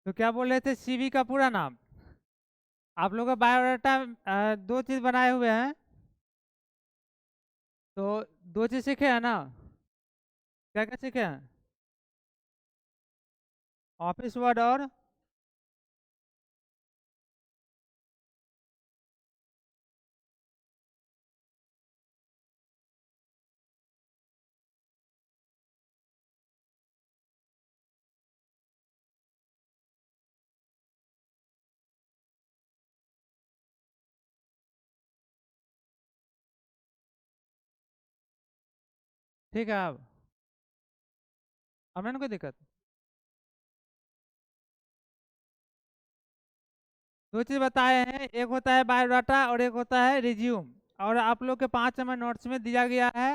तो क्या बोल रहे थे, सीवी का पूरा नाम? आप लोग का बायोडाटा दो चीज बनाए हुए हैं। तो दो चीज सीखे हैं ना? क्या क्या सीखे हैं? ऑफिस वर्ड और ठीक है। अब मैंने कोई दिक्कत? दो चीज बताए हैं, एक होता है बायोडाटा और एक होता है रिज्यूम। और आप लोग के 5 नंबर नोट्स में दिया गया है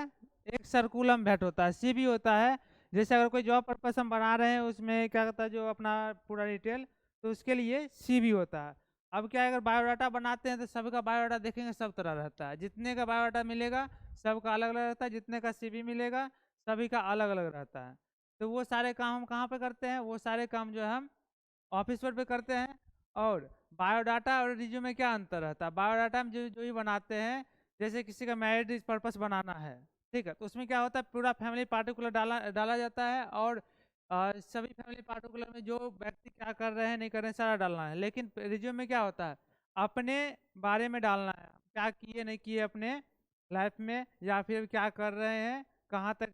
एक सर्कुलम भेट होता है, सीवी होता है। जैसे अगर कोई जॉब पर्पस हम बना रहे हैं, उसमें क्या होता है, जो अपना पूरा डिटेल, तो उसके लिए सीवी होता है। अब क्या है, अगर बायोडाटा बनाते हैं तो सबका बायोडाटा देखेंगे, सब तरह रहता है। जितने का बायोडाटा मिलेगा सबका अलग अलग रहता है, जितने का सीवी मिलेगा सभी का अलग अलग रहता है। तो वो सारे काम हम कहाँ पे करते हैं? वो सारे काम जो है हम ऑफिस वर्क पे करते हैं। और बायोडाटा और रिज्यूम में क्या अंतर रहता है? बायोडाटा हम जो जो ही बनाते हैं, जैसे किसी का मैरिज पर्पस बनाना है, ठीक है, तो उसमें क्या होता है, पूरा फैमिली पार्टिकुलर डाला डाला जाता है। और सभी फैमिली पार्टिकुलर में जो व्यक्ति क्या कर रहे हैं नहीं कर रहे हैं सारा डालना है। लेकिन रिज्यूम में क्या होता है, अपने बारे में डालना है, क्या किए नहीं किए अपने लाइफ में, या फिर क्या कर रहे हैं, कहाँ तक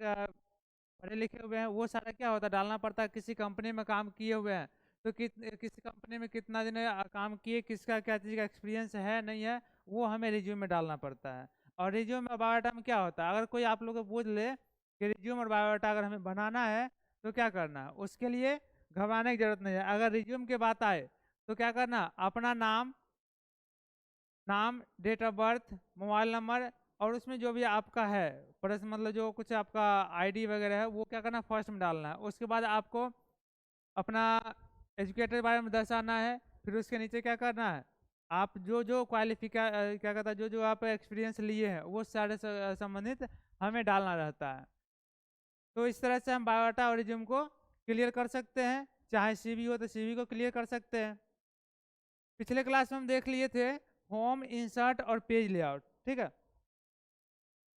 पढ़े लिखे हुए हैं, वो सारा क्या होता है डालना पड़ता है। किसी कंपनी में काम किए हुए हैं तो किसी कंपनी में कितना दिन काम किए, किसका क्या चीज़ का एक्सपीरियंस है नहीं है, वो हमें रिज्यूम में डालना पड़ता है। और रिज्यूम और बायोडाटा में क्या होता है, अगर कोई आप लोग को पूछ ले कि रिज्यूम और बायोडाटा अगर हमें बनाना है तो क्या करना है, उसके लिए घबराने की जरूरत नहीं है। अगर रिज्यूम की बात आए तो क्या करना, अपना नाम, date of birth, mobile number, और उसमें जो भी आपका है प्रश्न, मतलब जो कुछ आपका आईडी वगैरह है, वो क्या करना, फर्स्ट में डालना है। उसके बाद आपको अपना एजुकेटेड बारे में दर्शाना है। फिर उसके नीचे क्या करना है, आप जो जो क्या कहता है, जो जो आप एक्सपीरियंस लिए हैं वो सारे संबंधित हमें डालना रहता है। तो इस तरह से हम बायोडाटा और रिज्यूम को क्लियर कर सकते हैं। चाहे सीवी हो तो सीवी को क्लियर कर सकते हैं। पिछले क्लास में हम देख लिए थे होम, इंसर्ट और पेज लेआउट, ठीक है।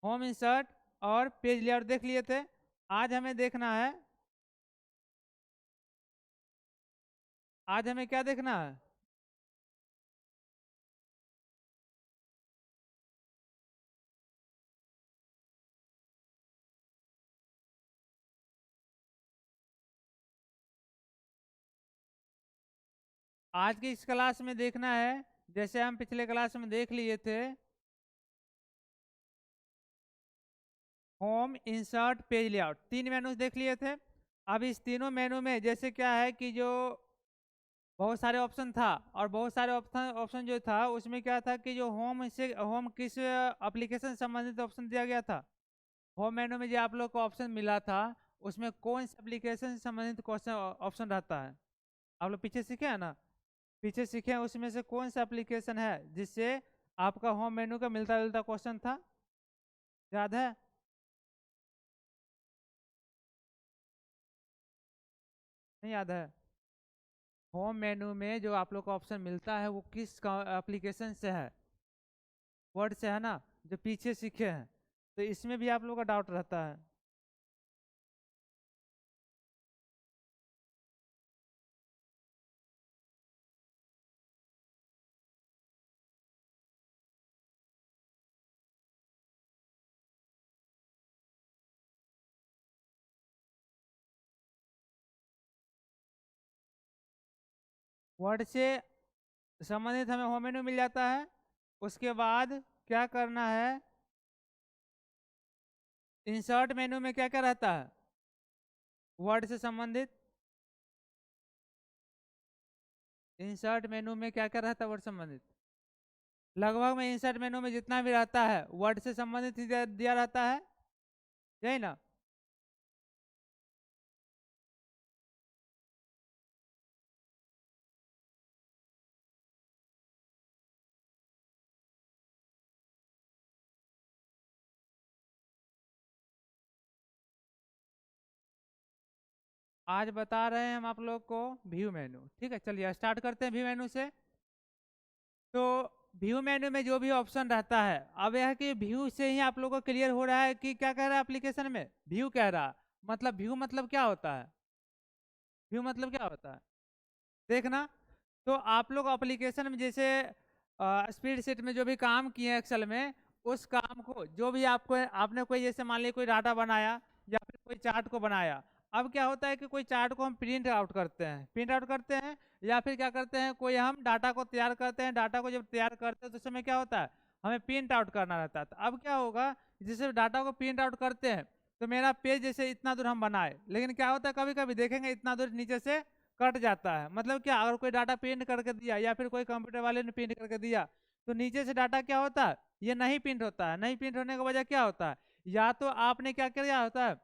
होम, इंसर्ट और पेज लेआउट देख लिए थे। आज हमें देखना है, आज हमें क्या देखना है? आज की इस क्लास में देखना है, जैसे हम पिछले क्लास में देख लिए थे, होम, इंसर्ट, पेज लेआउट, तीन मेनू देख लिए थे। अब इस तीनों मेनू में जैसे क्या है कि जो बहुत सारे ऑप्शन था, और बहुत सारे ऑप्शन ऑप्शन जो था उसमें क्या था कि जो होम से होम किस एप्लीकेशन से संबंधित ऑप्शन दिया गया था। होम मेनू में जो आप लोग को ऑप्शन मिला था, उसमें कौन से एप्लीकेशन से संबंधित क्वेश्चन ऑप्शन रहता है? आप लोग पीछे सीखे हैं ना? पीछे सीखे हैं, उसमें से कौन सा एप्लीकेशन है जिससे आपका होम मेनू का मिलता जुलता क्वेश्चन था? याद है? नहीं याद है? होम मेनू में जो आप लोग को ऑप्शन मिलता है वो किस एप्लीकेशन से है? वर्ड से है ना, जो पीछे सीखे हैं। तो इसमें भी आप लोग का डाउट रहता है। वर्ड से संबंधित हमें होम मेनू मिल जाता है। उसके बाद क्या करना है, इंसर्ट मेनू में क्या क्या रहता है वर्ड से संबंधित? इंसर्ट मेनू में क्या क्या रहता है वर्ड संबंधित? लगभग में इंसर्ट मेनू में जितना भी रहता है वर्ड से संबंधित ही दिया रहता है, यही ना? आज बता रहे हैं हम आप लोग को व्यू मेनू। ठीक है, चलिए स्टार्ट करते हैं व्यू मेनू से। तो व्यू मेनू में जो भी ऑप्शन रहता है, अब यह है कि व्यू से ही आप लोग को क्लियर हो रहा है कि क्या कह रहा है एप्लीकेशन में, व्यू कह रहा। मतलब व्यू मतलब क्या होता है, व्यू मतलब क्या होता है देखना। तो आप लोग एप्लीकेशन में जैसे स्प्रेडशीट में जो भी काम किए हैं एक्सेल में, उस काम को जो भी आपको आपने कोई जैसे मान लीजिए कोई डाटा बनाया या फिर कोई चार्ट को बनाया। अब क्या होता है कि कोई चार्ट को हम प्रिंट आउट करते हैं, या फिर क्या करते हैं कोई हम डाटा को तैयार करते हैं। डाटा को जब तैयार करते हैं तो उस समय क्या होता है, हमें प्रिंट आउट करना रहता है। तो अब क्या होगा, जैसे डाटा को प्रिंट आउट करते हैं तो मेरा पेज जैसे इतना दूर हम बनाए, लेकिन क्या होता है कभी कभी देखेंगे इतना दूर नीचे से कट जाता है। मतलब क्या, अगर कोई डाटा प्रिंट करके दिया या फिर कोई कंप्यूटर वाले ने प्रिंट करके दिया तो नीचे से डाटा क्या होता है, ये नहीं प्रिंट होता है। नहीं प्रिंट होने की वजह क्या होता है, या तो आपने क्या किया होता है,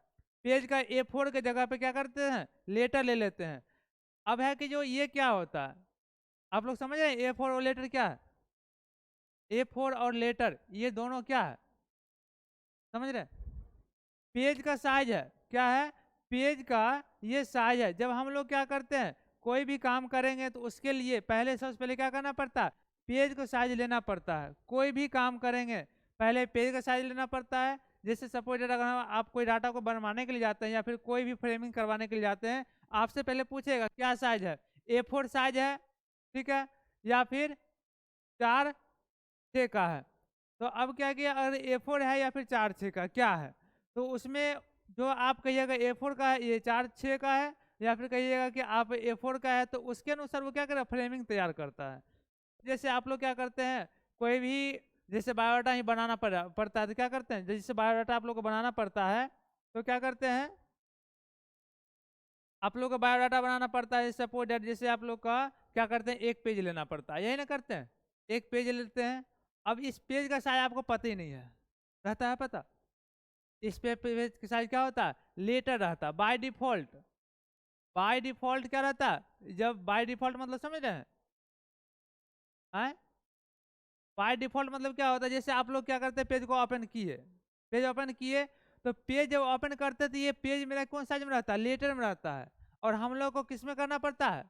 पेज का A4 के जगह पे क्या करते हैं, लेटर ले लेते हैं। अब है कि जो ये क्या होता है, आप लोग समझ रहे हैं A4 और लेटर क्या है। A4 और लेटर ये दोनों क्या है, समझ रहे हैं? पेज का साइज है, क्या है, पेज का ये साइज है। जब हम लोग क्या करते हैं कोई भी काम करेंगे तो उसके लिए पहले सबसे पहले क्या करना पड़ता है, पेज का साइज लेना पड़ता है। कोई भी काम करेंगे पहले पेज का साइज लेना पड़ता है। जैसे सपोज अगर आप कोई डाटा को बनवाने के लिए जाते हैं या फिर कोई भी फ्रेमिंग करवाने के लिए जाते हैं, आपसे पहले पूछेगा क्या साइज है, A4 साइज है, ठीक है, या फिर 4:6 का है। तो अब क्या किया, अगर A4 है या फिर 4:6 का क्या है, तो उसमें जो आप कहिएगा A4 का है, ये 4:6 का है, या फिर कहिएगा कि आप A4 का है, तो उसके अनुसार वो क्या करेगा, फ्रेमिंग तैयार करता है। जैसे आप लोग क्या करते हैं, कोई भी जैसे बायोडाटा ही बनाना पड़ता है तो क्या करते हैं, जैसे बायोडाटा आप लोग को बनाना पड़ता है तो क्या करते हैं, आप लोग को बायोडाटा बनाना पड़ता है। सपोज दैट जैसे आप लोग का क्या करते हैं, एक पेज लेना पड़ता है, यही ना करते हैं, एक पेज लेते हैं। अब इस पेज का साइज आपको पता ही नहीं है, रहता है पता, इस पेज का साइज क्या होता है, लेटर रहता है बाय डिफॉल्ट। बाय डिफॉल्ट क्या रहता है, जब बाय डिफॉल्ट मतलब समझ रहे हैं, बाय डिफॉल्ट मतलब क्या होता है, जैसे आप लोग क्या करते हैं पेज को ओपन किए, पेज ओपन किए तो पेज जब ओपन करते तो ये पेज मेरा कौन साइज में रहता है, लेटर में रहता है। और हम लोग को किस में करना पड़ता है,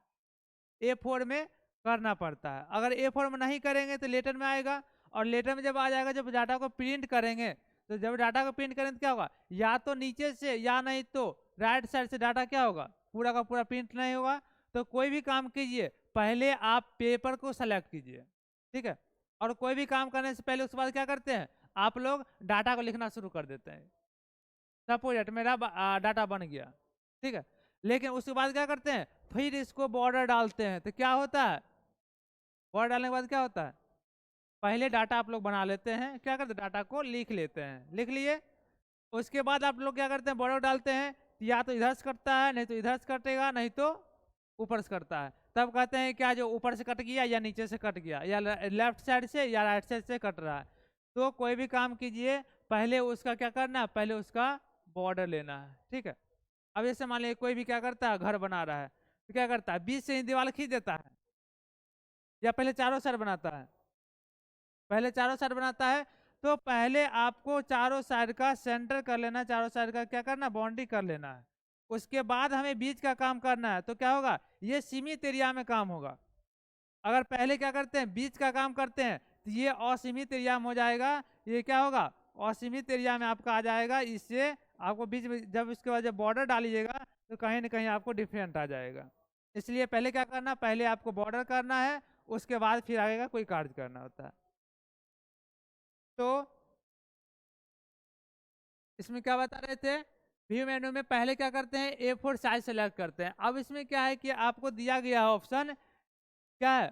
A4 में करना पड़ता है। अगर A4 में नहीं करेंगे तो लेटर में आएगा, और लेटर में जब आ जाएगा, जब डाटा को प्रिंट करेंगे तो जब डाटा को प्रिंट करेंगे तो क्या होगा, या तो नीचे से या नहीं तो राइट साइड से डाटा क्या होगा, पूरा का पूरा प्रिंट नहीं होगा। तो कोई भी काम कीजिए पहले आप पेपर को सेलेक्ट कीजिए, ठीक है, और कोई भी काम करने से पहले उसके बाद क्या करते हैं, आप लोग डाटा को लिखना शुरू कर देते हैं। सपोज मेरा डाटा बन गया, ठीक है, लेकिन उसके बाद क्या करते हैं, फिर इसको बॉर्डर डालते हैं। तो क्या होता है, बॉर्डर डालने के बाद क्या होता है, पहले डाटा आप लोग बना लेते हैं, क्या करते हैं, डाटा को लिख लेते हैं, लिख लिए उसके बाद आप लोग क्या करते हैं, बॉर्डर डालते हैं, या तो इधर से कटता है, नहीं तो इधर से कटेगा, नहीं तो ऊपर से कटता है। तब कहते हैं क्या, जो ऊपर से कट गया या नीचे से कट गया, या लेफ्ट साइड से या राइट साइड से कट रहा है। तो कोई भी काम कीजिए पहले उसका क्या करना है, पहले उसका बॉर्डर लेना है, ठीक है। अब जैसे मान लीजिए कोई भी क्या करता है, घर बना रहा है तो क्या करता है, बीच से ही दीवार खींच देता है, या पहले चारों साइड बनाता है, पहले चारों साइड बनाता है। तो पहले आपको चारों साइड का सेंटर कर लेना, चारों साइड का क्या करना, बाउंड्री कर लेना है। उसके बाद हमें बीच का काम करना है। तो क्या होगा, ये सीमित एरिया में काम होगा। अगर पहले क्या करते हैं, बीच का काम करते हैं तो ये असीमित एरिया में हो जाएगा। ये क्या होगा, असीमित एरिया में आपका आ जाएगा। इससे आपको बीच में जब इसके बाद जब बॉर्डर डालिएगा तो कहीं ना कहीं आपको डिफरेंट आ जाएगा। इसलिए पहले क्या करना, पहले आपको बॉर्डर करना है, उसके बाद फिर आगे का कोई कार्य करना होता है। तो इसमें क्या बता रहे थे, व्यू मेनू में पहले क्या करते हैं, A4 साइज सेलेक्ट करते हैं। अब इसमें क्या है कि आपको दिया गया ऑप्शन क्या है,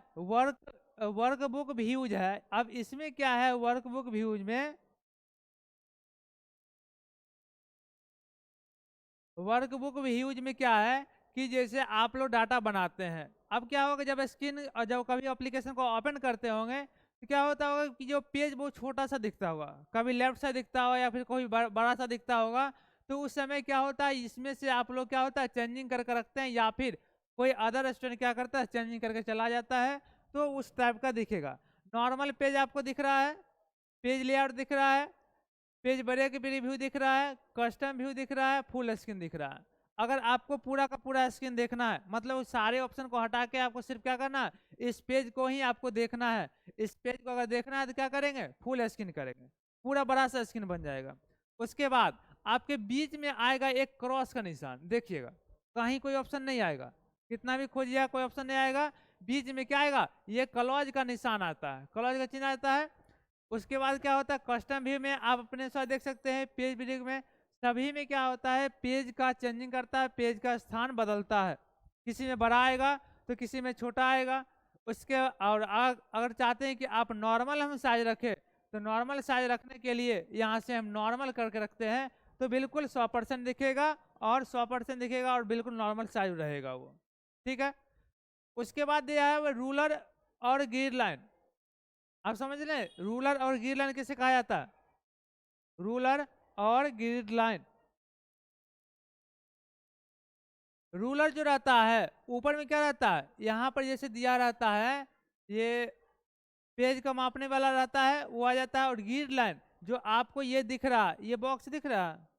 वर्कबुक व्यूज है। अब इसमें क्या है, वर्कबुक व्यूज में, वर्कबुक व्यूज में क्या है कि जैसे आप लोग डाटा बनाते हैं, अब क्या होगा जब स्क्रीन जब कभी एप्लीकेशन को ओपन करते होंगे तो क्या होता होगा कि जो पेज बहुत छोटा सा दिखता होगा, कभी लेफ्ट साइड दिखता होगा या फिर कोई बड़ा सा दिखता होगा। तो उस समय क्या होता है, इसमें से आप लोग क्या होता है चेंजिंग करके रखते हैं, या फिर कोई अदर स्टूडेंट क्या करता है चेंजिंग करके चला जाता है, तो उस टाइप का दिखेगा। नॉर्मल पेज आपको दिख रहा है, पेज लेआउट दिख रहा है, पेज ब्रेक व्यू दिख रहा है, कस्टम व्यू दिख रहा है, फुल स्क्रीन दिख रहा है। अगर आपको पूरा का पूरा स्क्रीन देखना है, मतलब उस सारे ऑप्शन को हटा के आपको सिर्फ क्या करना है, इस पेज को ही आपको देखना है। इस पेज को अगर देखना है तो क्या करेंगे, फुल स्क्रीन करेंगे, पूरा बड़ा सा स्क्रीन बन जाएगा। उसके बाद आपके बीच में आएगा एक क्रॉस का निशान, देखिएगा कहीं कोई ऑप्शन नहीं आएगा, कितना भी खोजिएगा कोई ऑप्शन नहीं आएगा। बीच में क्या आएगा, ये क्लॉज का निशान आता है, क्लॉज का चिन्ह आता है। उसके बाद क्या होता है, कस्टम व्यू में आप अपने साथ देख सकते हैं, पेज बिल्डिंग में सभी में क्या होता है, पेज का चेंजिंग करता है, पेज का स्थान बदलता है, किसी में बड़ा आएगा तो किसी में छोटा आएगा। उसके और अगर चाहते हैं कि आप नॉर्मल हम साइज रखें, तो नॉर्मल साइज रखने के लिए यहाँ से हम नॉर्मल करके रखते हैं, तो बिल्कुल 100% दिखेगा और 100% दिखेगा और बिल्कुल नॉर्मल साइज रहेगा वो, ठीक है। उसके बाद दिया है वो रूलर और ग्रिड लाइन। आप समझ लें, रूलर और ग्रिड लाइन किसे कहा जाता है, रूलर और ग्रिड लाइन। रूलर जो रहता है ऊपर में क्या रहता है, यहाँ पर जैसे दिया रहता है, ये पेज का मापने वाला रहता है वो आ जाता है। और ग्रिड लाइन जो आपको ये दिख रहा है, ये बॉक्स दिख रहा है,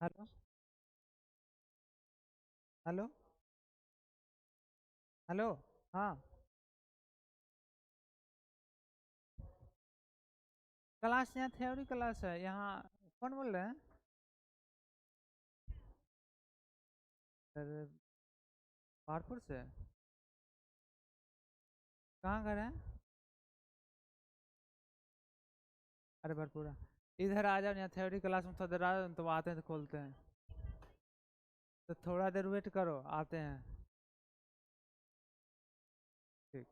हेलो। हेलो। हेलो। हाँ। क्लास यहाँ थ्योरी क्लास है यहाँ। कौन बोल रहे हैं? सर, कानपुर से। कहाँ घर है? अरे भरपूरा। इधर आ जाओ, यहाँ थ्योरी क्लास में थोड़ा देर आ जाओ, तो आते हैं तो खोलते हैं। तो थोड़ा देर वेट करो, आते हैं। ठीक।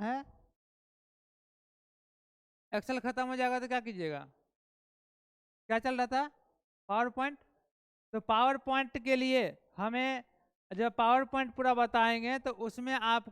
है। एक्सेल खत्म हो जाएगा तो क्या कीजिएगा? क्या चल रहा था? Power point. तो पावर पॉइंट के लिए हमें जब पावर पॉइंट पूरा बताएंगे तो उसमें आप